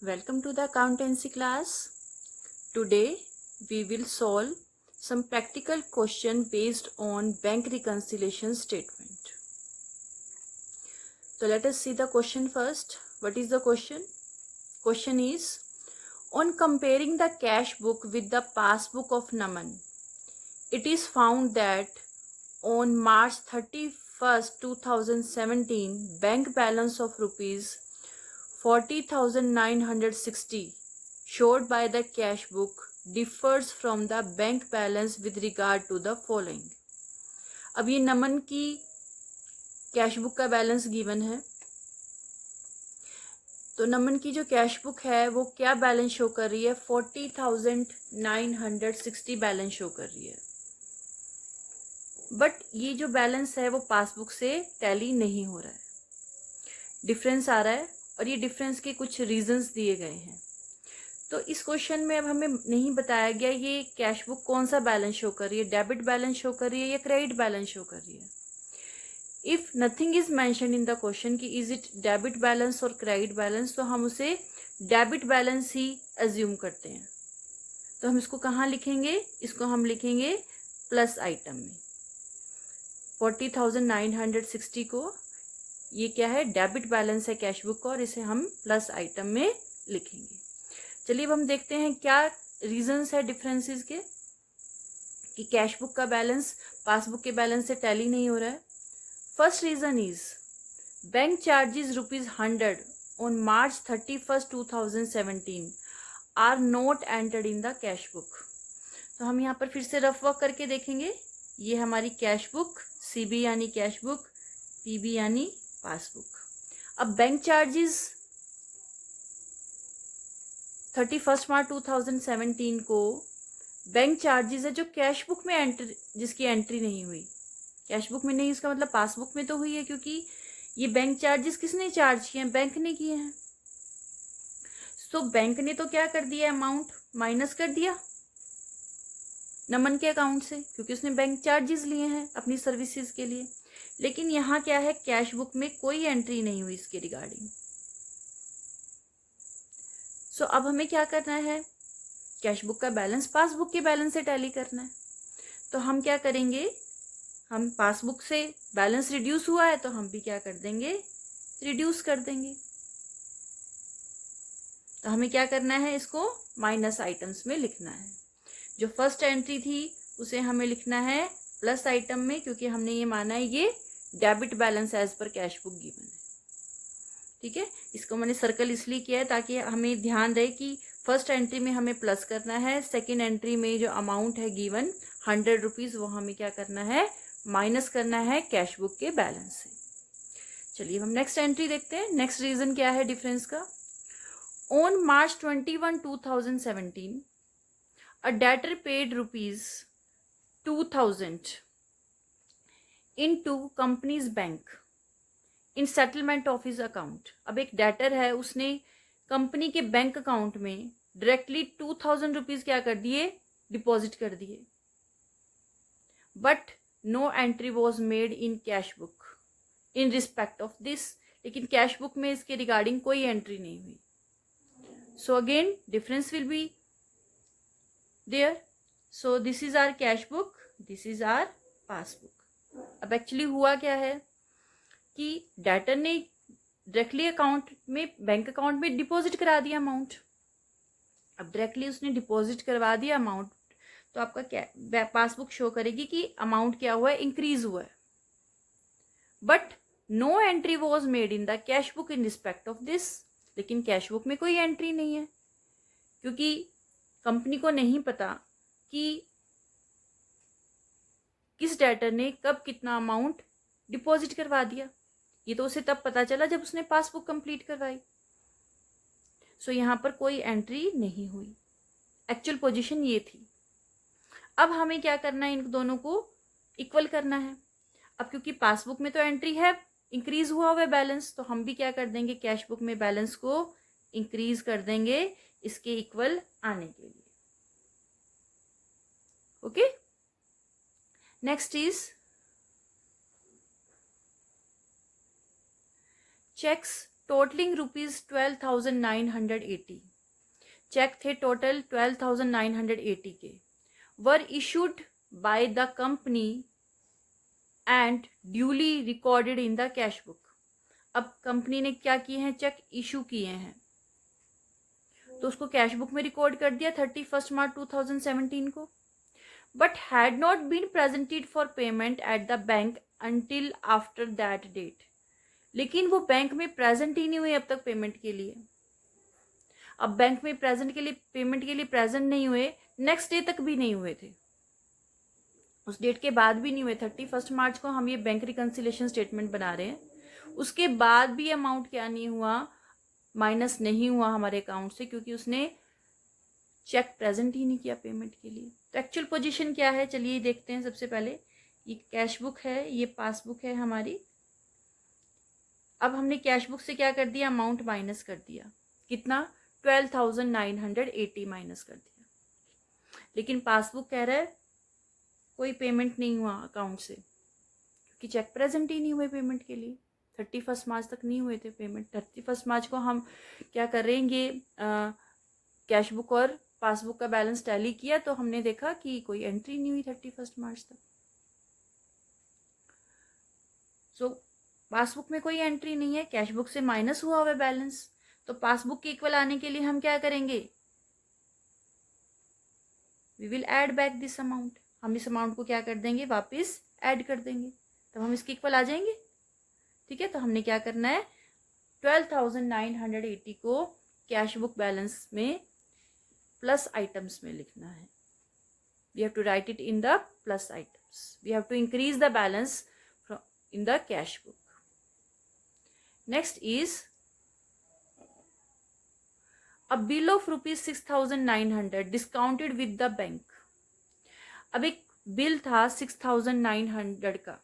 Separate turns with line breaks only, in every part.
Welcome to the accountancy class. Today we will solve some practical question based on bank reconciliation statement. So let us see the question first. What is the question? Question is, on comparing the cash book with the passbook of Naman, it is found that on March 31st, 2017, bank balance of rupees 40,960 showed by the cash book differs from the bank balance with regard to the following. अब ये नमन की cash book का balance given है, तो नमन की जो cash book है वो क्या बैलेंस शो कर रही है? 40,960 बैलेंस शो कर रही है, बट ये जो बैलेंस है वो पासबुक से टैली नहीं हो रहा है, डिफरेंस आ रहा है और ये डिफरेंस के कुछ रीजंस दिए गए हैं. तो इस क्वेश्चन में अब हमें नहीं बताया गया ये कैश बुक कौन सा बैलेंस शो कर रही है, डेबिट बैलेंस शो कर रही है या क्रेडिट बैलेंस शो कर रही है. If nothing is mention in the question कि इज इट डेबिट बैलेंस और क्रेडिट बैलेंस, तो हम उसे डेबिट बैलेंस ही एज्यूम करते हैं. तो हम इसको कहाँ लिखेंगे? इसको हम लिखेंगे प्लस आइटम में. 40,960 को ये क्या है? डेबिट बैलेंस है कैश बुक का और इसे हम प्लस आइटम में लिखेंगे. चलिए अब हम देखते हैं क्या रीजंस है डिफरेंसेस के कि कैश बुक का बैलेंस पासबुक के बैलेंस से टैली नहीं हो रहा है. First reason is bank charges ₹100 on March 31st, 2017 are not entered in the cash book. तो हम यहाँ पर फिर से रफ वर्क करके देखेंगे. ये हमारी कैश बुक, सीबी यानी कैश बुक, पीबी यानी पासबुक. अब बैंक चार्जेस 31 मार्च 2017 को बैंक चार्जेस है जो कैश बुक में एंट्री, जिसकी एंट्री नहीं हुई. कैश बुक में नहीं, इसका मतलब पासबुक में तो हुई है, क्योंकि ये बैंक चार्जेस किसने चार्ज किए हैं? बैंक ने किए हैं. तो बैंक ने तो क्या कर दिया? अमाउंट माइनस कर दिया नमन के अकाउंट से, क्योंकि उसने बैंक चार्जेस लिए हैं अपनी सर्विसेज के लिए. लेकिन यहाँ क्या है? कैश बुक में कोई एंट्री नहीं हुई इसके रिगार्डिंग. सो अब हमें क्या करना है? कैश बुक का बैलेंस पासबुक के बैलेंस से टैली करना है. तो हम क्या करेंगे? हम पासबुक से बैलेंस रिड्यूस हुआ है तो हम भी क्या कर देंगे? रिड्यूस कर देंगे. तो हमें क्या करना है? इसको माइनस आइटम्स में लिखना है. जो फर्स्ट एंट्री थी उसे हमें लिखना है प्लस आइटम में, क्योंकि हमने ये माना है ये debit balance as per cash book given है. ठीक है, इसको मैंने सर्कल इसलिए किया है ताकि हमें ध्यान रहे कि फर्स्ट एंट्री में हमें प्लस करना है, सेकेंड एंट्री में जो अमाउंट है गिवन ₹100 वो हमें क्या करना है? माइनस करना है कैश बुक के बैलेंस से. चलिए हम नेक्स्ट एंट्री देखते हैं. नेक्स्ट रीजन क्या है डिफरेंस का? On March 21, 2017 a debtor paid ₹2,000 into company's bank in settlement of his account. अब एक डेटर है, उसने कंपनी के बैंक अकाउंट में डायरेक्टली ₹2,000 क्या कर दिए? डिपॉजिट कर दिए. But no entry was made in cash book in respect of this. लेकिन कैश बुक में इसके रिगार्डिंग कोई एंट्री नहीं हुई. So again difference will be there. So this is our cash book, this is our passbook. अब actually हुआ क्या है कि डेटर ने डायरेक्टली अकाउंट में, बैंक अकाउंट में डिपॉजिट करा दिया अमाउंट. अब डायरेक्टली उसने डिपॉजिट करवा दिया अमाउंट, तो आपका क्या पासबुक शो करेगी कि अमाउंट क्या हुआ है? इंक्रीज हुआ है. But no entry was made in the cash book in respect of this. लेकिन कैश बुक में कोई एंट्री नहीं है, क्योंकि कंपनी को नहीं पता कि किस डेटर ने कब कितना अमाउंट डिपॉजिट करवा दिया. ये तो उसे तब पता चला जब उसने पासबुक कंप्लीट करवाई. सो यहाँ पर कोई एंट्री नहीं हुई. एक्चुअल पोजीशन ये थी. अब हमें क्या करना है? इन दोनों को इक्वल करना है. अब क्योंकि पासबुक में तो एंट्री है, इंक्रीज हुआ हुआ बैलेंस, तो हम भी क्या कर देंगे? कैश बुक में बैलेंस को इंक्रीज कर देंगे इसके इक्वल आने के लिए. Okay, next is checks totalling ₹12,980। Cheque थे टोटल 12,980 के, were issued by the company and duly recorded in the cash book. अब कंपनी ने क्या किए हैं, चेक इशू किए हैं, तो उसको कैश बुक में रिकॉर्ड कर दिया 31 मार्च 2017 को, but had not been presented for payment at the bank until after that date. लेकिन वो बैंक में प्रेजेंट ही नहीं हुए अब तक पेमेंट के लिए। अब बैंक में प्रेजेंट के लिए, पेमेंट के लिए प्रेजेंट नहीं हुए, नेक्स्ट डे तक भी नहीं हुए थे, उस डेट के बाद भी नहीं हुए। 31 मार्च को हम ये बैंक रिकंसिलेशन स्टेटमेंट बना रहे हैं, उसके बाद भी अमाउंट क्या नहीं हुआ, माइनस नहीं हुआ हमारे अकाउंट से, क्योंकि उसने चेक प्रेजेंट ही नहीं किया पेमेंट के लिए। तो एक्चुअल पोजीशन क्या है, चलिए देखते हैं। सबसे पहले ये कैश बुक है, ये पासबुक है हमारी। अब हमने कैश बुक से क्या कर दिया, अमाउंट माइनस कर दिया, कितना, 12,980 माइनस कर दिया। लेकिन पासबुक कह रहा है कोई पेमेंट नहीं हुआ अकाउंट से, क्योंकि चेक प्रेजेंट ही नहीं हुए पेमेंट के लिए। 31 मार्च तक नहीं हुए थे पेमेंट। 31 मार्च को हम क्या करेंगे, कैश बुक और पासबुक का बैलेंस टैली किया तो हमने देखा कि कोई एंट्री नहीं हुई 31 मार्च तक। सो पासबुक में कोई एंट्री नहीं है, कैश बुक से माइनस हुआ हुआ बैलेंस। तो पासबुक के इक्वल आने के लिए हम क्या करेंगे, we will add back this amount. हम इस अमाउंट को क्या कर देंगे, वापस ऐड कर देंगे, तब हम इसके इक्वल आ जाएंगे। ठीक है, तो हमने क्या करना है, 12,980 को कैश बुक बैलेंस में प्लस आइटम्स में लिखना है। We have to write it in the plus items. We have to increase the balance in the cash book. Next is a bill of ₹6,900 discounted with the bank. अब एक bill था 6,900 का।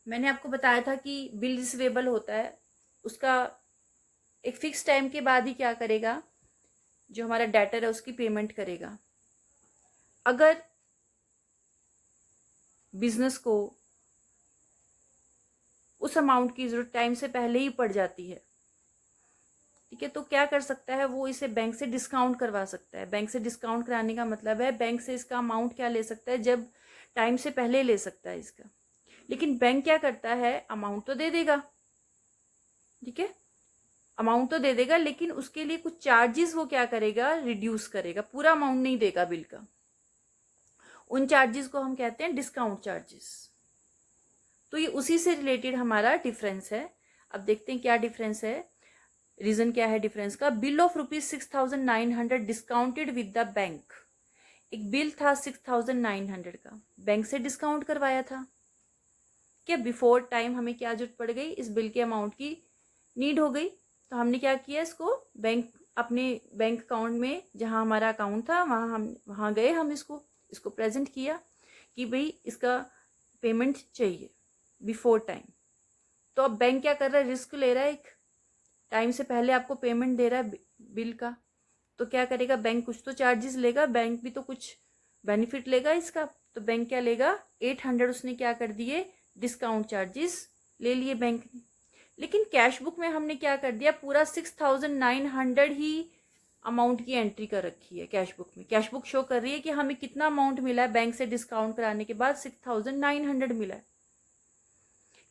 मैंने आपको बताया था कि बिल रिसीवेबल होता है, उसका एक फिक्स टाइम के बाद ही क्या करेगा, जो हमारा डेटर है उसकी पेमेंट करेगा। अगर बिजनेस को उस अमाउंट की जरूरत टाइम से पहले ही पड़ जाती है, ठीक है, तो क्या कर सकता है, वो इसे बैंक से डिस्काउंट करवा सकता है। बैंक से डिस्काउंट कराने का मतलब है बैंक से इसका अमाउंट क्या ले सकता है, जब टाइम से पहले ले सकता है इसका। लेकिन बैंक क्या करता है, अमाउंट तो दे देगा, ठीक है, अमाउंट तो दे देगा, लेकिन उसके लिए कुछ चार्जेस वो क्या करेगा, रिड्यूस करेगा, पूरा अमाउंट नहीं देगा बिल का। उन चार्जेस को हम कहते हैं डिस्काउंट चार्जेस। तो ये उसी से रिलेटेड हमारा डिफरेंस है। अब देखते हैं क्या डिफरेंस है, रीजन क्या है डिफरेंस का। Bill of ₹6,900 discounted with the bank. एक बिल था 6,900 का, बैंक से डिस्काउंट करवाया था क्या, बिफोर टाइम हमें क्या जरूरत पड़ गई, इस बिल के अमाउंट की नीड हो गई, तो हमने क्या किया, इसको बैंक, अपने बैंक अकाउंट में जहां हमारा अकाउंट था वहां गए, हम इसको प्रेजेंट किया कि भाई इसका पेमेंट चाहिए बिफोर टाइम। तो अब बैंक क्या कर रहा है, रिस्क ले रहा है, एक टाइम से पहले आपको पेमेंट दे रहा है बिल का, तो क्या करेगा बैंक, कुछ तो चार्जेस लेगा, बैंक भी तो कुछ बेनिफिट लेगा इसका। तो बैंक क्या लेगा, 800 उसने क्या कर दिए, डिस्काउंट चार्जेस ले लिए बैंक ने। लेकिन कैश बुक में हमने क्या कर दिया, पूरा 6,900 ही अमाउंट की एंट्री कर रखी है कैश बुक में। कैश बुक शो कर रही है कि हमें कितना अमाउंट मिला है, बैंक से डिस्काउंट कराने के बाद 6,900 मिला है।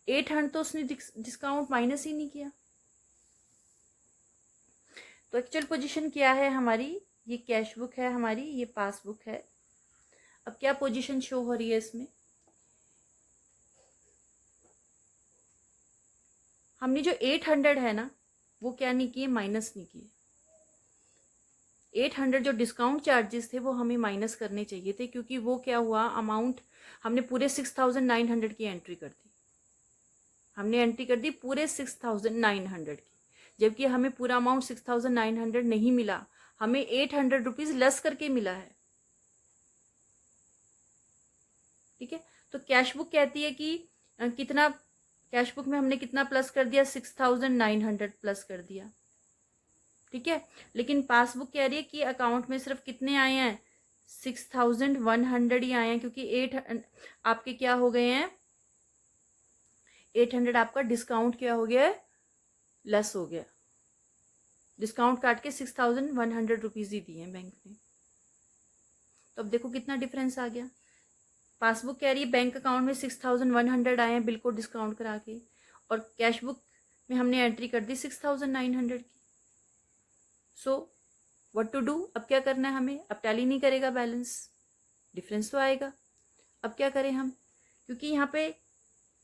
800 तो उसने डिस्काउंट माइनस ही नहीं किया। तो एक्चुअल पोजीशन क्या है हमारी, ये कैश बुक है हमारी, ये पासबुक है। अब क्या पोजीशन शो हो रही है इसमें, हमने जो 800 है ना, वो क्या नहीं किए, माइनस नहीं किए। 800 जो डिस्काउंट चार्जेस थे वो हमें माइनस करने चाहिए थे, क्योंकि वो क्या हुआ, अमाउंट हमने पूरे 6,900 की एंट्री कर दी, हमने एंट्री कर दी पूरे 6,900 की, जबकि हमें पूरा अमाउंट 6,900 नहीं मिला, हमें 800 रुपीज लेस करके मिला है। ठीक है, तो कैश बुक कहती है कि कितना, कैश बुक में हमने कितना प्लस कर दिया, 6,900 प्लस कर दिया, ठीक है। लेकिन पासबुक कह रही है कि अकाउंट में सिर्फ कितने आए हैं, 6,100 ही आए हैं, क्योंकि 8 आपके क्या हो गए हैं, 800 आपका डिस्काउंट क्या हो गया है, लेस हो गया, डिस्काउंट काट के 6,100 रुपीज़ ही दिए हैं बैंक ने। तो अब देखो कितना डिफरेंस आ गया। पासबुक कह रही है बैंक अकाउंट में 6,100 आए हैं बिल को डिस्काउंट करा के, और कैश बुक में हमने एंट्री कर दी 6,900 की। सो व्हाट टू डू, अब क्या करना है हमें? अब टैली नहीं करेगा बैलेंस, डिफरेंस तो आएगा। अब क्या करें हम, क्योंकि यहाँ पे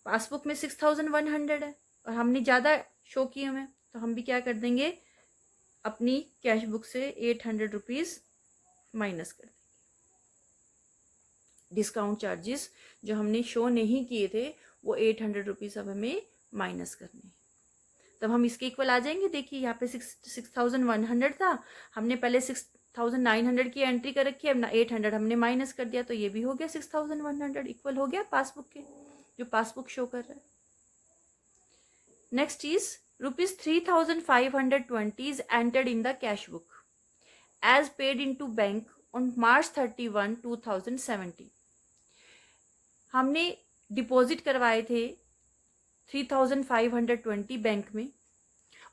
पासबुक में 6,100 है और हमने ज़्यादा शो किए हुए, तो हम भी क्या कर देंगे, अपनी कैश बुक से 800 रुपीज़ माइनस कर देंगे। डिस्काउंट चार्जेस जो हमने शो नहीं किए थे वो 800 रुपीज़ अब हमें माइनस करने हैं। तब हम इसके इक्वल आ जाएंगे। देखिए यहाँ पे 6,100 था, हमने पहले 6,900 की एंट्री कर रखी है, अब 800 हमने माइनस कर दिया, तो ये भी हो गया 6,100 इक्वल हो गया पासबुक के, जो पासबुक शो कर रहा है। Next is ₹3,520 is entered in the cash book as paid into bank on March 31, 2017. हमने डिपॉजिट करवाए थे 3,520 बैंक में,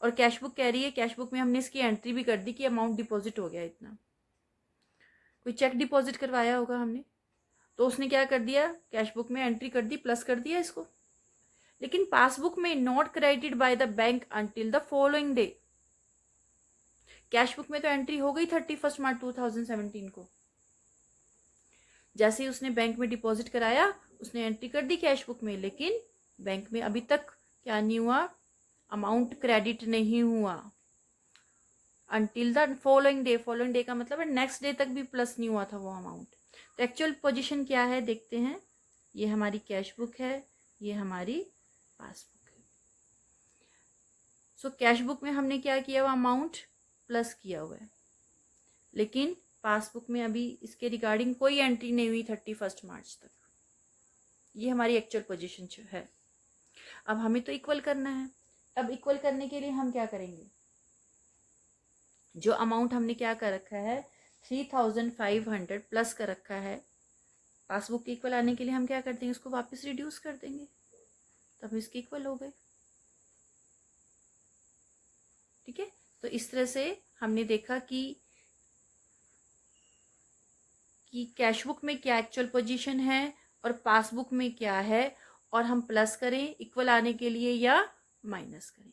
और कैश बुक कह रही है, कैश बुक में हमने इसकी एंट्री भी कर दी कि अमाउंट डिपॉजिट हो गया इतना। कोई चेक डिपॉजिट करवाया होगा हमने, तो उसने क्या कर दिया, कैश बुक में एंट्री कर दी, प्लस कर दिया इसको। लेकिन पासबुक में not credited by the bank until the following day. Cash book में तो एंट्री हो गई 31 मार्च 2017 को, जैसे ही उसने बैंक में डिपॉजिट कराया उसने एंट्री कर दी कैश बुक में, लेकिन बैंक में अभी तक क्या नहीं हुआ, अमाउंट क्रेडिट नहीं हुआ until the following day. Following day का मतलब है नेक्स्ट डे तक भी प्लस नहीं हुआ था वो अमाउंट। तो एक्चुअल पोजीशन क्या है देखते हैं। ये हमारी कैश बुक है, ये हमारी पासबुक है। सो कैश बुक में हमने क्या किया हुआ, अमाउंट प्लस किया हुआ है, लेकिन पासबुक में अभी इसके रिगार्डिंग कोई एंट्री नहीं हुई 31 मार्च तक। ये हमारी एक्चुअल पोजीशन है। अब हमें तो इक्वल करना है। अब इक्वल करने के लिए हम क्या करेंगे, जो अमाउंट हमने क्या कर रखा है 3,500 प्लस कर रखा है, पासबुक के इक्वल आने के लिए हम क्या कर देंगे, उसको वापस रिड्यूस कर देंगे, तब इसके इक्वल हो गए। ठीक है, तो इस तरह से हमने देखा कि कैश बुक में क्या एक्चुअल पोजीशन है और पासबुक में क्या है, और हम प्लस करें इक्वल आने के लिए या माइनस करें।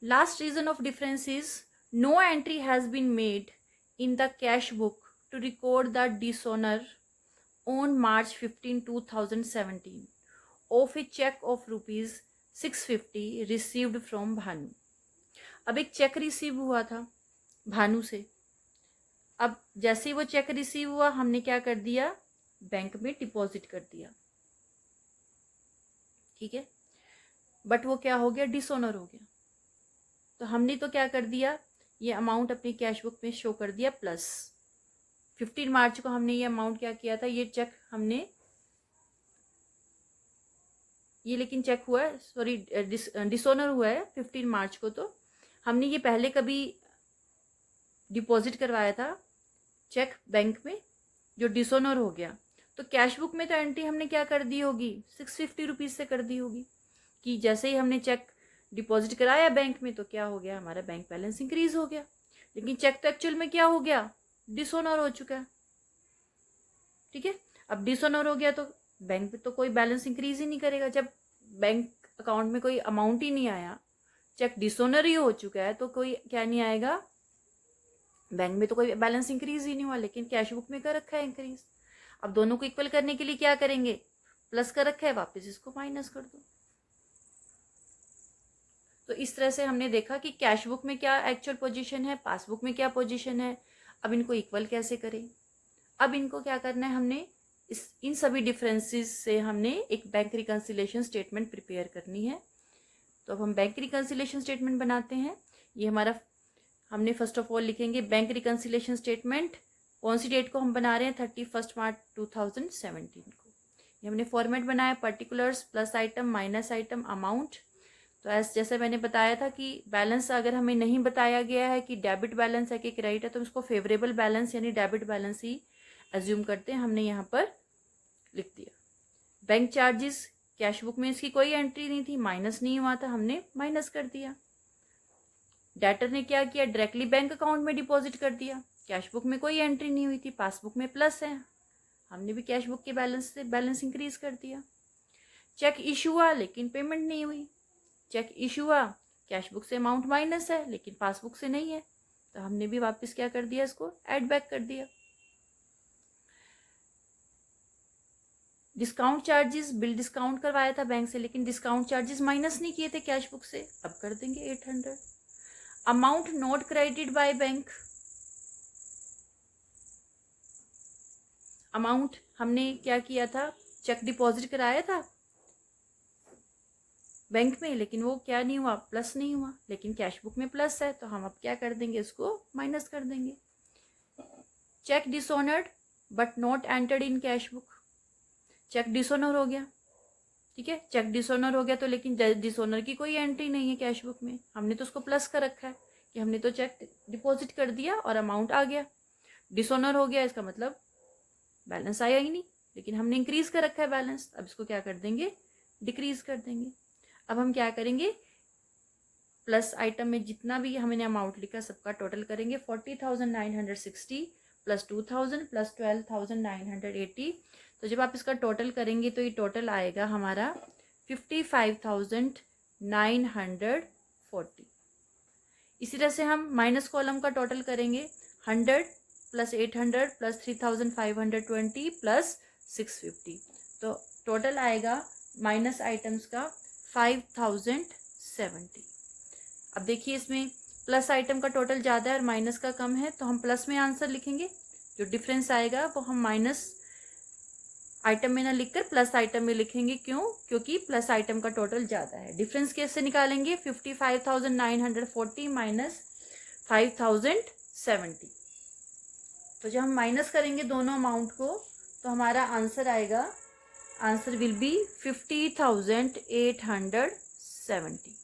Last reason of difference is no entry has been made in the cash book to record the dishonour on March 15, 2017 of a cheque of ₹650 received from Bhanu. अब एक चेक रिसीव हुआ था भानु से। अब जैसे ही वो चेक रिसीव हुआ हमने क्या कर दिया, बैंक में डिपॉजिट कर दिया। ठीक है, बट वो क्या हो गया, डिसऑनर हो गया। तो हमने तो क्या कर दिया, ये अमाउंट अपनी कैश बुक में शो कर दिया प्लस। 15 मार्च को हमने ये अमाउंट क्या किया था, ये चेक हमने ये लेकिन चेक हुआ है, सॉरी डिसऑनर हुआ है 15 मार्च को। तो हमने ये पहले कभी डिपॉजिट करवाया था चेक बैंक में, जो डिसऑनर हो गया। तो कैश बुक में तो एंट्री हमने क्या कर दी होगी, 650 रुपीज़ से कर दी होगी, कि जैसे ही हमने चेक डिपॉजिट कराया बैंक में तो क्या हो गया, हमारा बैंक बैलेंस इंक्रीज हो गया। लेकिन चेक तो एक्चुअल में क्या हो गया, डिसऑनर हो चुका है। ठीक है, अब डिसऑनर हो गया तो बैंक में तो कोई बैलेंस इंक्रीज ही नहीं करेगा। जब बैंक अकाउंट में कोई अमाउंट ही नहीं आया, चेक डिसऑनर ही हो चुका है, तो कोई क्या नहीं आएगा, बैंक में तो कोई बैलेंस इंक्रीज ही नहीं हुआ, लेकिन कैश बुक में कर रखा है इंक्रीज। अब दोनों को इक्वल करने के लिए क्या करेंगे, प्लस कर रखा है, वापस इसको माइनस कर दो। तो इस तरह से हमने देखा कि कैश बुक में क्या एक्चुअल पोजीशन है, पासबुक में क्या पोजीशन है। अब इनको इक्वल कैसे करें। अब इनको क्या करना है, हमने इन सभी डिफरेंसेस से हमने एक बैंक रिकंसिलेशन स्टेटमेंट प्रिपेयर करनी है। तो अब हम बैंक रिकंसिलेशन स्टेटमेंट बनाते हैं। ये हमारा, हमने फर्स्ट ऑफ ऑल लिखेंगे बैंक रिकंसिलेशन स्टेटमेंट। कौन सी डेट को हम बना रहे हैं, 31 मार्च 2017 को। ये हमने फॉर्मेट बनाया, particulars, plus item, minus item, amount. तो जैसे मैंने बताया था कि बैलेंस अगर हमें नहीं बताया गया है कि डेबिट बैलेंस है कि क्रेडिट है, तो उसको फेवरेबल बैलेंस यानी डेबिट बैलेंस ही एज्यूम करते हैं। हमने यहाँ पर लिख दिया। बैंक चार्जेस कैश बुक में इसकी कोई एंट्री नहीं थी, माइनस नहीं हुआ था, हमने माइनस कर दिया। डेटर ने क्या किया, डायरेक्टली बैंक अकाउंट में डिपॉजिट कर दिया। कैश बुक में कोई एंट्री नहीं हुई थी, पासबुक में प्लस है, हमने भी कैश बुक के बैलेंस से बैलेंस इंक्रीज कर दिया। चेक इशू हुआ लेकिन पेमेंट नहीं हुई। चेक इशू हुआ, कैश बुक से अमाउंट माइनस है लेकिन पासबुक से नहीं है, तो हमने भी वापस क्या कर दिया, इसको ऐड बैक कर दिया। डिस्काउंट चार्जेस, बिल डिस्काउंट करवाया था बैंक से लेकिन डिस्काउंट चार्जेस माइनस नहीं किए थे कैश बुक से, अब कर देंगे 800। Amount not credited by bank, amount हमने क्या किया था, चेक डिपॉजिट कराया था बैंक में लेकिन वो क्या नहीं हुआ, प्लस नहीं हुआ, लेकिन कैश बुक में प्लस है, तो हम अब क्या कर देंगे, इसको माइनस कर देंगे। Cheque dishonoured but not entered in cash book, cheque dishonour हो गया, ठीक है, चेक डिसऑनर हो गया तो लेकिन डिसऑनर की कोई एंट्री नहीं है कैश बुक में, हमने तो उसको प्लस कर रखा है कि हमने तो चेक डिपॉजिट कर दिया और अमाउंट आ गया। डिसऑनर हो गया इसका मतलब बैलेंस आया ही नहीं, लेकिन हमने इंक्रीज कर रखा है बैलेंस, अब इसको क्या कर देंगे, डिक्रीज कर देंगे। अब हम क्या करेंगे, प्लस आइटम में जितना भी हमने अमाउंट लिखा सबका टोटल करेंगे, 40,960 प्लस 2,000 प्लस 12,980। तो जब आप इसका टोटल करेंगे तो ये टोटल आएगा हमारा 55,940। इसी तरह से हम माइनस कॉलम का टोटल करेंगे, 100 प्लस 800 प्लस 3,520 प्लस 650, तो टोटल आएगा माइनस आइटम्स का 5,070। अब देखिए इसमें प्लस आइटम का टोटल ज़्यादा है और माइनस का कम है, तो हम प्लस में आंसर लिखेंगे, जो डिफरेंस आएगा वो हम माइनस आइटम में ना लिखकर प्लस आइटम में लिखेंगे। क्यों, क्योंकि प्लस आइटम का टोटल ज़्यादा है। डिफरेंस कैसे निकालेंगे, 55,940 माइनस 5,070। तो जब हम माइनस करेंगे दोनों अमाउंट को तो हमारा आंसर आएगा, आंसर विल बी 50,870।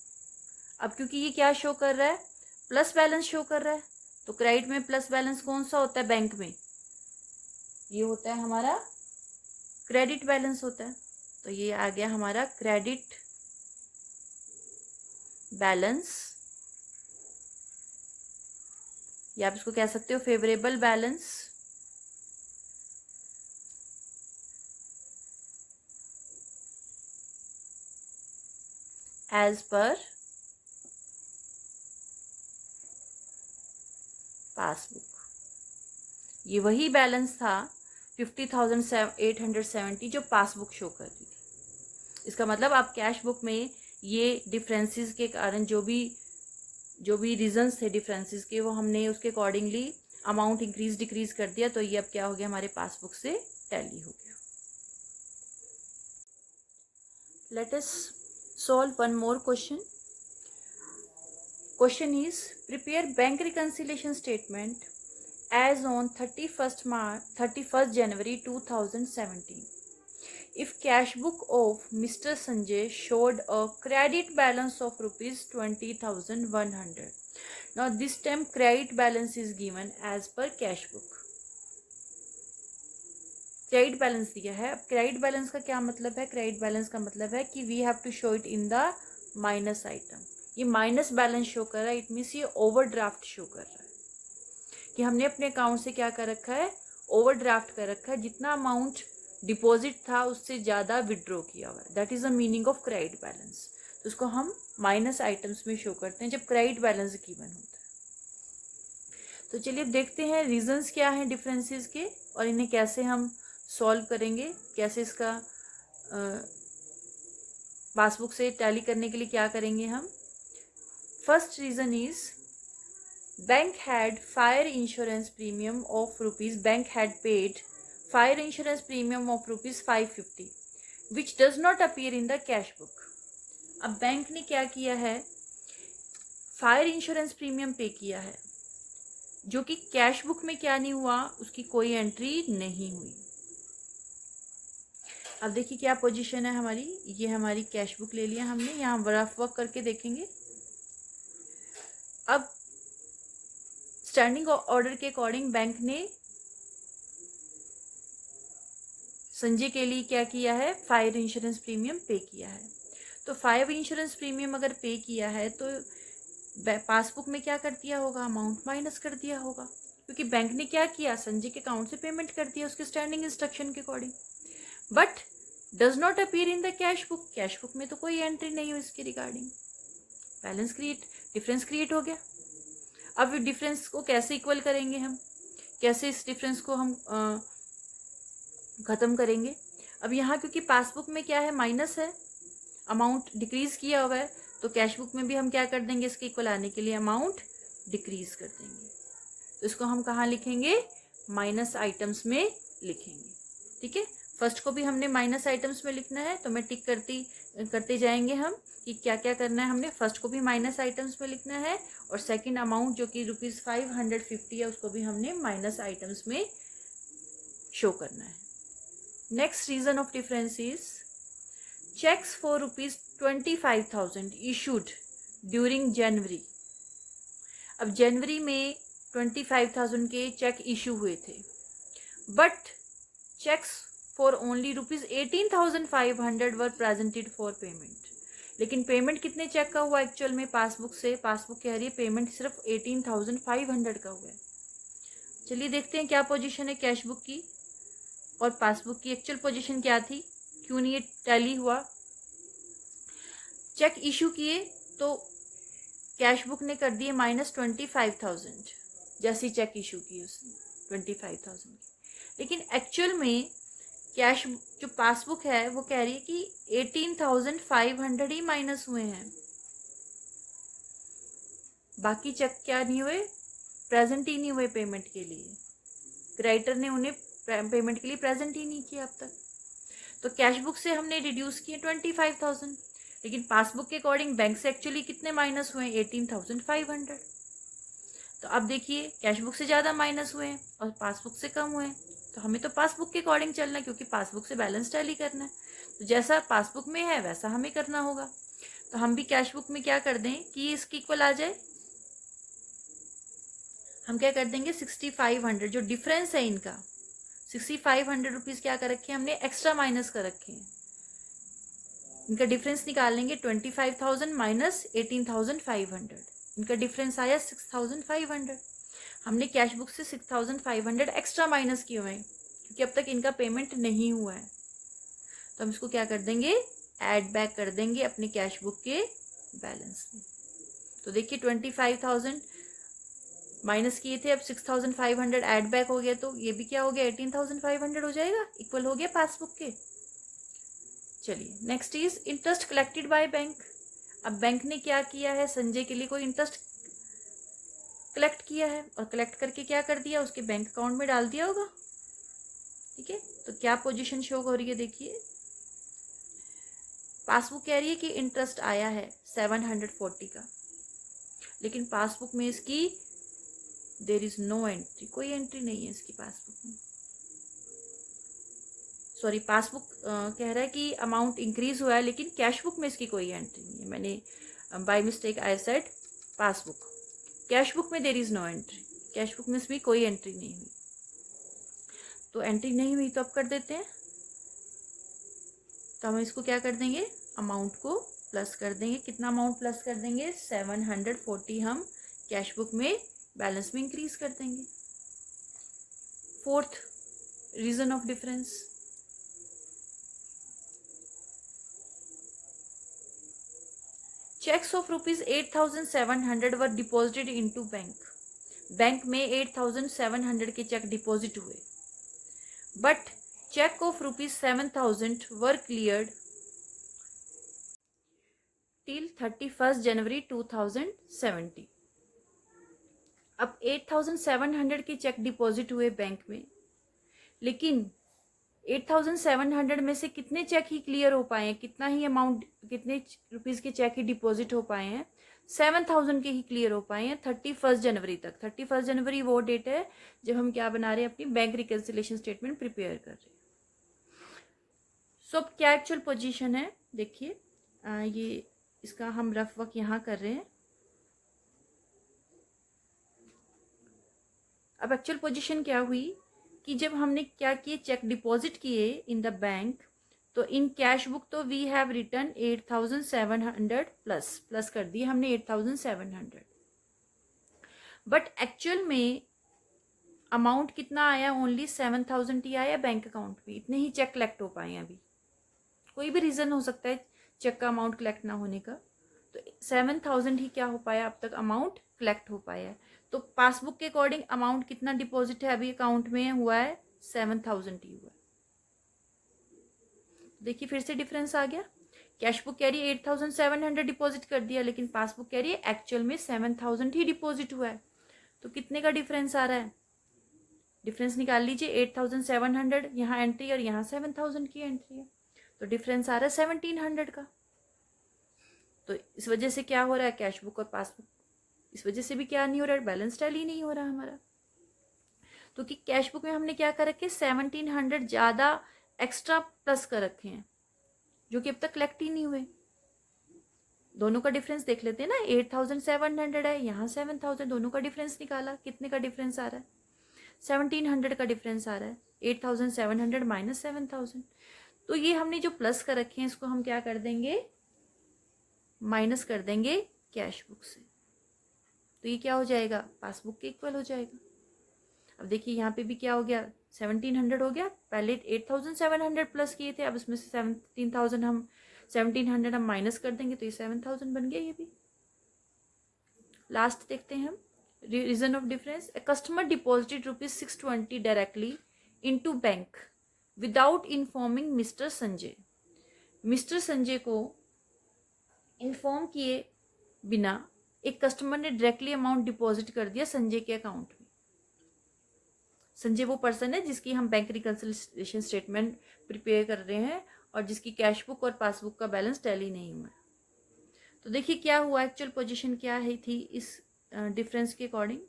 अब क्योंकि ये क्या शो कर रहा है, प्लस बैलेंस शो कर रहा है, तो क्रेडिट में प्लस बैलेंस कौन सा होता है, बैंक में ये होता है हमारा क्रेडिट बैलेंस होता है, तो ये आ गया हमारा क्रेडिट बैलेंस, या आप इसको कह सकते हो favourable balance. As per passbook, ये वही बैलेंस था 50,870 जो पासबुक शो कर रही थी। इसका मतलब आप कैश बुक में ये डिफरेंसेस के कारण जो भी रीजंस थे डिफरेंसेस के, वो हमने उसके अकॉर्डिंगली अमाउंट इंक्रीज डिक्रीज कर दिया, तो ये अब क्या हो गया, हमारे पासबुक से टैली हो गया। Let us solve one more question. Question is prepare bank reconciliation statement as on 31st January 2017. If cash book of Mr. Sanjay showed a credit balance of rupees 20,100. Now this time credit balance is given as per cash book. Credit balance दिया है। अब credit balance का क्या मतलब है, credit balance का मतलब है कि we have to show it in the minus item. ये माइनस बैलेंस शो कर रहा है, इट मीन्स ये ओवरड्राफ्ट शो कर रहा है कि हमने अपने अकाउंट से क्या कर रखा है, ओवरड्राफ्ट कर रखा है, जितना अमाउंट डिपॉजिट था उससे ज़्यादा विड्रॉ किया हुआ है, that is the meaning of credit balance. तो उसको हम माइनस आइटम्स में शो करते हैं जब क्रेडिट बैलेंस गिवन होता है। तो चलिए अब देखते हैं रीजंस क्या हैं डिफरेंसेस के और इन्हें कैसे हम सॉल्व करेंगे, कैसे इसका पासबुक से टैली करने के लिए क्या करेंगे हम। First reason is bank had fire insurance premium of rupees, bank had paid fire insurance premium of rupees 550 which does not appear in the cash book. अब बैंक ने क्या किया है, फायर इंश्योरेंस प्रीमियम पे किया है जो कि कैश बुक में क्या नहीं हुआ, उसकी कोई एंट्री नहीं हुई। अब देखिए क्या पोजीशन है हमारी, ये हमारी कैश बुक ले लिया हमने, यहाँ रफ वर्क करके देखेंगे। अब स्टैंडिंग ऑर्डर के अकॉर्डिंग बैंक ने संजय के लिए क्या किया है, फायर इंश्योरेंस प्रीमियम पे किया है। तो फायर इंश्योरेंस प्रीमियम अगर पे किया है तो पासबुक में क्या कर दिया होगा, अमाउंट माइनस कर दिया होगा, क्योंकि बैंक ने क्या किया, संजय के अकाउंट से पेमेंट कर दिया उसके स्टैंडिंग इंस्ट्रक्शन के according. But does not appear in the cash book, cash book में तो कोई एंट्री नहीं हो इसके regarding. Balance create, difference create हो गया। अब डिफरेंस को कैसे इक्वल करेंगे हम, कैसे इस डिफरेंस को हम खत्म करेंगे। अब यहाँ क्योंकि पासबुक में क्या है, माइनस है, अमाउंट डिक्रीज किया हुआ है, तो कैश बुक में भी हम क्या कर देंगे, इसके इक्वल आने के लिए अमाउंट डिक्रीज कर देंगे। तो इसको हम कहाँ लिखेंगे, माइनस आइटम्स में लिखेंगे। ठीक है, फर्स्ट को भी हमने माइनस आइटम्स में लिखना है, तो मैं टिक करते जाएंगे हम कि क्या क्या करना है हमने। फर्स्ट को भी माइनस आइटम्स में लिखना है, और सेकंड अमाउंट जो कि ₹550 है उसको भी हमने माइनस आइटम्स में शो करना है। Next reason of difference is cheques for ₹25,000 issued during January. अब जनवरी में 25,000 के चेक इशू हुए थे, but cheques for only ₹18,500 were presented for payment. लेकिन पेमेंट कितने चेक का हुआ एक्चुअल में, पासबुक से, पासबुक कह रही है पेमेंट सिर्फ 18,500 का हुआ है। चलिए देखते हैं क्या पोजीशन है कैश बुक की और पासबुक की एक्चुअल पोजीशन क्या थी, क्यों नहीं ये टैली हुआ। चेक इशू किए तो कैश बुक ने कर दिए -25,000, जैसी चेक इशू की उसने 25,000 की। लेकिन एक्चुअल में कैश जो पासबुक है वो कह रही है कि 18,500 ही माइनस हुए हैं, बाकी चेक क्या नहीं हुए, प्रेजेंट ही नहीं हुए पेमेंट के लिए। क्रेडिटर ने उन्हें पेमेंट के लिए प्रेजेंट ही नहीं किया अब तक। तो कैश बुक से हमने रिड्यूस किए 25,000, लेकिन पासबुक के अकॉर्डिंग बैंक से एक्चुअली कितने माइनस हुए, 18,500। तो अब देखिए कैश बुक से ज़्यादा माइनस हुए हैं और पासबुक से कम हुए हैं, तो हमें तो पासबुक के अकॉर्डिंग चलना है, क्योंकि पासबुक से बैलेंस टैली करना है। तो जैसा पासबुक में है वैसा हमें करना होगा। तो हम भी कैश बुक में क्या कर दें कि इसकी इक्वल आ जाए, हम क्या कर देंगे 6,500, जो डिफरेंस है इनका 6,500 रुपीज़ क्या कर रखे हैं हमने, एक्स्ट्रा माइनस कर रखे हैं। इनका डिफरेंस निकालेंगे 25,000 माइनस 18,500, इनका डिफरेंस आया 6,500। हमने कैश बुक से 6,500 एक्स्ट्रा माइनस किए हुए हैं, क्योंकि अब तक इनका पेमेंट नहीं हुआ है। तो हम इसको क्या कर देंगे, ऐड बैक कर देंगे अपने कैश बुक के बैलेंस में। तो देखिए 25,000 माइनस किए थे, अब 6,500 ऐड बैक हो गया, तो ये भी क्या हो गया, 18,500 हो जाएगा, इक्वल हो गया पासबुक के। चलिए next is interest collected by bank. अब बैंक ने क्या किया है, संजय के लिए कोई इंटरेस्ट कलेक्ट किया है और कलेक्ट करके क्या कर दिया, उसके बैंक अकाउंट में डाल दिया होगा। ठीक है, तो क्या पोजीशन शो हो रही है, देखिए पासबुक कह रही है कि इंटरेस्ट आया है 740 का, लेकिन पासबुक में इसकी देयर इज नो एंट्री, कोई एंट्री नहीं है इसकी पासबुक में। सॉरी, पासबुक कह रहा है कि अमाउंट इंक्रीज हुआ है, लेकिन कैश बुक में इसकी कोई एंट्री नहीं है। मैंने by mistake I said passbook, cash book में there is no entry, cash book में इसमें कोई एंट्री नहीं हुई। तो एंट्री नहीं हुई तो अब कर देते हैं, तो हम इसको क्या कर देंगे, अमाउंट को प्लस कर देंगे। कितना अमाउंट प्लस कर देंगे, 740 हम कैश बुक में बैलेंस में इंक्रीज कर देंगे। Fourth reason of difference, cheques of ₹8,700 were deposited into bank. Bank में 8,700 के चेक डिपॉजिट हुए, but cheque of ₹7,000 were cleared till 31 January 2070। अब 8,700 के चेक डिपॉजिट हुए बैंक में, लेकिन 8,700 में से कितने चेक ही क्लियर हो पाए हैं, कितना ही अमाउंट, कितने रुपीज़ के चेक ही डिपॉजिट हो पाए हैं, 7,000 के ही क्लियर हो पाए हैं 31 जनवरी तक। 31 जनवरी वो डेट है जब हम क्या बना रहे हैं, अपनी बैंक रिकन्सिलेशन स्टेटमेंट प्रिपेयर कर रहे हैं। सो अब क्या एक्चुअल पोजीशन है, देखिए ये इसका हम रफ वर्क यहाँ कर रहे हैं। अब एक्चुअल पोजीशन क्या हुई, कि जब हमने क्या किए, चेक डिपॉजिट किए इन द बैंक, तो इन कैश बुक तो वी हैव रिटर्न 8,700 प्लस कर दिए हमने 8,700, बट एक्चुअल में अमाउंट कितना आया, ओनली 7,000 ही आया बैंक अकाउंट में। इतने ही चेक कलेक्ट हो पाए अभी। कोई भी रीज़न हो सकता है चेक का अमाउंट कलेक्ट ना होने का, तो 7,000 ही क्या हो पाया अब तक, अमाउंट कलेक्ट हो पाया है। तो पासबुक के अकॉर्डिंग अमाउंट कितना डिपॉजिट है अभी अकाउंट में हुआ है, 7,000 ही हुआ है। देखिए फिर से डिफरेंस आ गया। कैश बुक कह रही है 8,700 डिपॉजिट कर दिया, लेकिन पासबुक कह रही है एक्चुअल में 7,000 ही डिपॉजिट हुआ है। तो कितने का डिफरेंस आ रहा है, डिफरेंस निकाल लीजिए। 8,700 यहाँ एंट्री और यहाँ 7,000 की एंट्री है, तो डिफरेंस आ रहा है 1,700 का। तो इस वजह से क्या हो रहा है, कैश बुक और पासबुक, इस वजह से भी क्या नहीं हो रहा है, बैलेंस टैली नहीं हो रहा हमारा। तो कि कैश बुक में हमने क्या कर रखे, 1,700 ज़्यादा एक्स्ट्रा प्लस कर रखे हैं, जो कि अब तक कलेक्ट ही नहीं हुए। दोनों का डिफरेंस देख लेते हैं ना, 8,700 है, यहाँ 7,000, दोनों का डिफरेंस निकाला, कितने का डिफरेंस आ रहा है, 1,700 का डिफरेंस आ रहा है। 8,700 माइनस 7,000, तो ये हमने जो प्लस कर रखे हैं इसको हम क्या कर देंगे, माइनस कर देंगे कैश बुक से। तो ये क्या हो जाएगा, पासबुक के इक्वल हो जाएगा। अब देखिए यहाँ पे भी क्या हो गया, 1,700 हो गया। पहले 8,700 प्लस किए थे, अब इसमें से 1,700 हम माइनस कर देंगे, तो ये 7,000 बन गया ये भी। लास्ट देखते हैं हम, reason of difference. A customer deposited ₹620 directly into bank without informing mister Sanjay. Mister Sanjay को इन्फॉर्म किए बिना एक कस्टमर ने डायरेक्टली अमाउंट डिपॉजिट कर दिया संजय के अकाउंट में। संजय वो पर्सन है जिसकी हम बैंक रिकंसिलिएशन स्टेटमेंट प्रिपेयर कर रहे हैं और जिसकी कैश बुक और पासबुक का बैलेंस टैली नहीं हुआ। तो देखिए क्या हुआ, एक्चुअल पोजीशन क्या है थी इस डिफरेंस के अकॉर्डिंग।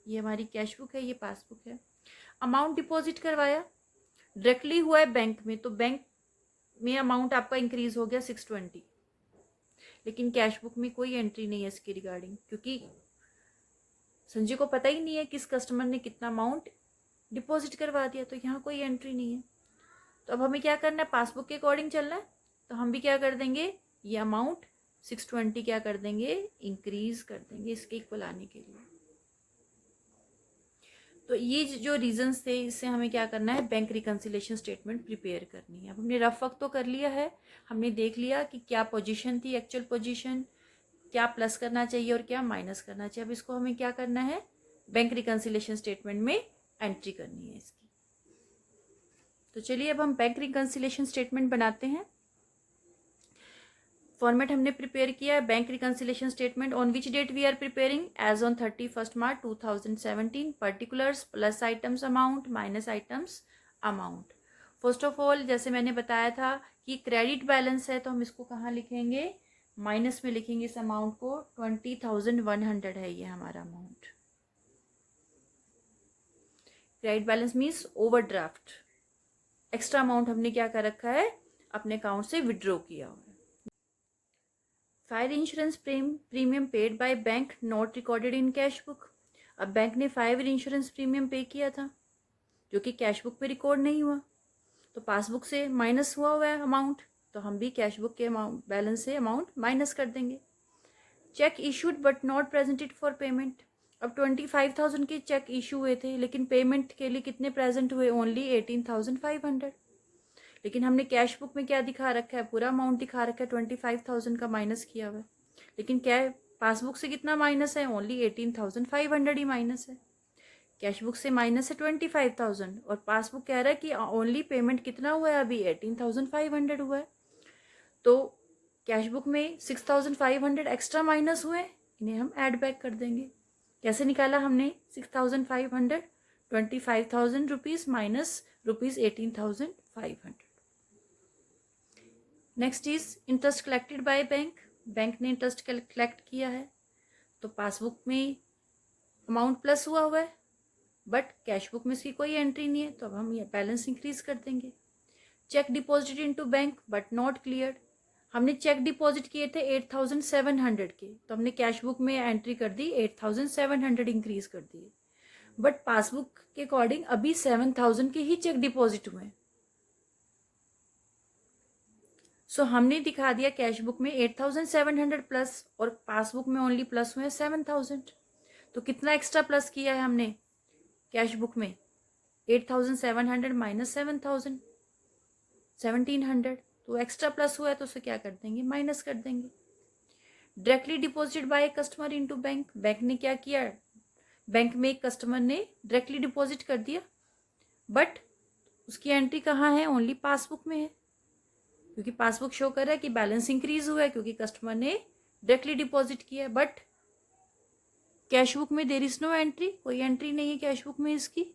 ये हमारी कैश बुक है, ये पासबुक है। अमाउंट डिपॉजिट करवाया, डायरेक्टली हुआ है बैंक में, तो बैंक में अमाउंट आपका इंक्रीज हो गया 620, लेकिन कैश बुक में कोई एंट्री नहीं है इसके रिगार्डिंग, क्योंकि संजय को पता ही नहीं है किस कस्टमर ने कितना अमाउंट डिपॉजिट करवा दिया, तो यहाँ कोई एंट्री नहीं है। तो अब हमें क्या करना है, पासबुक के अकॉर्डिंग चलना है। तो हम भी क्या कर देंगे, ये अमाउंट 620 क्या कर देंगे, इंक्रीज कर देंगे इसके इक्वल आने के लिए। तो ये जो रीजंस थे, इससे हमें क्या करना है, बैंक रिकंसिलिएशन स्टेटमेंट प्रिपेयर करनी है। अब हमने रफ वर्क तो कर लिया है, हमने देख लिया कि क्या पोजीशन थी, एक्चुअल पोजीशन, क्या प्लस करना चाहिए और क्या माइनस करना चाहिए। अब इसको हमें क्या करना है, बैंक रिकंसिलिएशन स्टेटमेंट में एंट्री करनी है इसकी। तो चलिए अब हम बैंक रिकंसिलिएशन स्टेटमेंट बनाते हैं। फॉर्मेट हमने प्रिपेयर किया है, bank reconciliation statement. On which date we are preparing, as on 31 March 2017। Particulars, plus items amount, minus items amount. First of all जैसे मैंने बताया था कि क्रेडिट बैलेंस है, तो हम इसको कहाँ लिखेंगे, माइनस में लिखेंगे इस अमाउंट को। 20,100 है ये हमारा amount. Credit balance means overdraft, extra amount हमने क्या कर रखा है, अपने अकाउंट से विड्रॉ किया हुआ है। Fire insurance premium paid by bank not recorded in cash book. अब बैंक ने फायर इंश्योरेंस प्रीमियम पे किया था जो कि कैश बुक पे रिकॉर्ड नहीं हुआ, तो पासबुक से माइनस हुआ है अमाउंट, तो हम भी कैश बुक के अमाउंट बैलेंस से अमाउंट माइनस कर देंगे। Check issued but not presented for payment. अब 25,000 के चेक इशू हुए थे, लेकिन पेमेंट के लिए कितने प्रेजेंट हुए, ओनली 18,500। लेकिन हमने कैश बुक में क्या दिखा रखा है, पूरा अमाउंट दिखा रखा है, 25,000 का माइनस किया हुआ है। लेकिन क्या पासबुक से कितना माइनस है, ओनली 18,500 ही माइनस है। कैश बुक से माइनस है 25,000 और पासबुक कह रहा है कि ओनली पेमेंट कितना हुआ है, अभी 18,500 हुआ है। तो कैश बुक में 6,500 एक्स्ट्रा माइनस हुए, इन्हें हम ऐड बैक कर देंगे। कैसे निकाला हमने 6,500, 25,000 rupees minus rupees 18,500। Next is interest collected by bank. Bank ने इंटरेस्ट कलेक्ट किया है, तो पासबुक में अमाउंट प्लस हुआ है, बट कैश बुक में इसकी कोई एंट्री नहीं है, तो अब हम ये बैलेंस इंक्रीज कर देंगे। Check deposited into bank but not cleared. हमने चेक डिपॉजिट किए थे 8,700 के, तो हमने कैश बुक में एंट्री कर दी 8,700 इंक्रीज कर दिए, बट पासबुक के अकॉर्डिंग अभी 7,000 के ही चेक डिपॉजिट हुए हैं. सो हमने दिखा दिया कैश बुक में 8,700 प्लस और पासबुक में ओनली प्लस हुए 7,000. तो कितना एक्स्ट्रा प्लस किया है हमने कैश बुक में? 8,700 माइनस 7,000, 1,700. तो एक्स्ट्रा प्लस हुआ है तो उसे क्या कर देंगे? माइनस कर देंगे. Directly deposit by customer into bank. Bank ने क्या किया? बैंक में एक कस्टमर ने डायरेक्टली डिपॉजिट कर दिया, बट उसकी एंट्री कहाँ है? ओनली पासबुक में है, क्योंकि पासबुक शो कर रहा है कि बैलेंस इंक्रीज हुआ है क्योंकि कस्टमर ने डायरेक्टली डिपॉजिट किया. बट कैश बुक में देयर इज नो एंट्री, कोई एंट्री नहीं है कैश बुक में इसकी.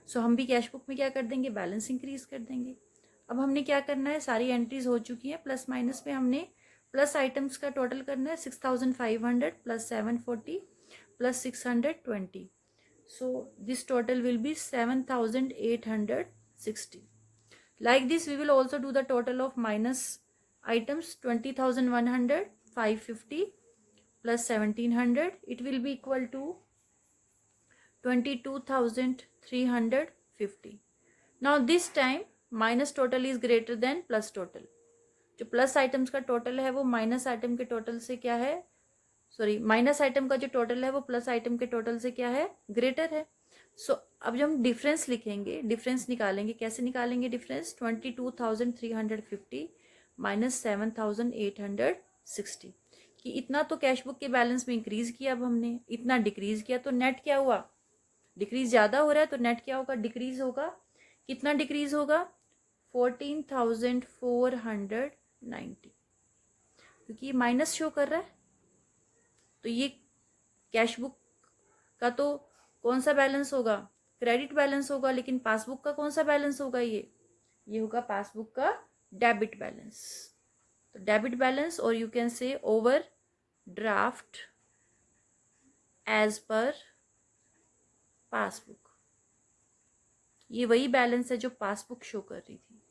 सो हम भी कैश बुक में क्या कर देंगे? बैलेंस इंक्रीज कर देंगे. अब हमने क्या करना है? सारी एंट्रीज हो चुकी हैं. प्लस माइनस में हमने प्लस आइटम्स का टोटल करना है. 6,500 plus 740 plus 620. So this total will be 7,860. Like this, we will also do the total of minus items. 20,100, 550 plus 1,700. It will be equal to 22,350. Now this time minus total is greater than plus total. जो plus items का total है वो minus item के total से क्या है? Sorry, minus item का जो टोटल है वो प्लस आइटम के टोटल से क्या है? ग्रेटर है. सो अब जब हम डिफरेंस लिखेंगे, डिफरेंस निकालेंगे, कैसे निकालेंगे डिफरेंस? 22,350 माइनस 7,860. कि इतना तो कैश बुक के बैलेंस में इंक्रीज किया, अब हमने इतना डिक्रीज किया, तो नेट क्या हुआ? डिक्रीज ज़्यादा हो रहा है, तो नेट क्या होगा? डिक्रीज होगा. कितना डिक्रीज होगा? 14,490, क्योंकि ये माइनस शो कर रहा है. तो ये कैश बुक का तो कौन सा बैलेंस होगा? क्रेडिट बैलेंस होगा. लेकिन पासबुक का कौन सा बैलेंस होगा? ये होगा पासबुक का डेबिट बैलेंस. तो डेबिट बैलेंस, और you can say overdraft as per passbook. ये वही बैलेंस है जो पासबुक शो कर रही थी.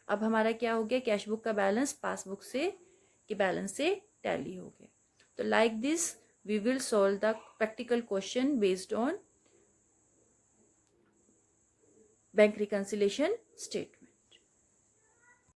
अब हमारा क्या हो गया? कैश बुक का बैलेंस पासबुक से के बैलेंस से टैली हो गया. तो like this we will solve the practical question based on bank reconciliation statement.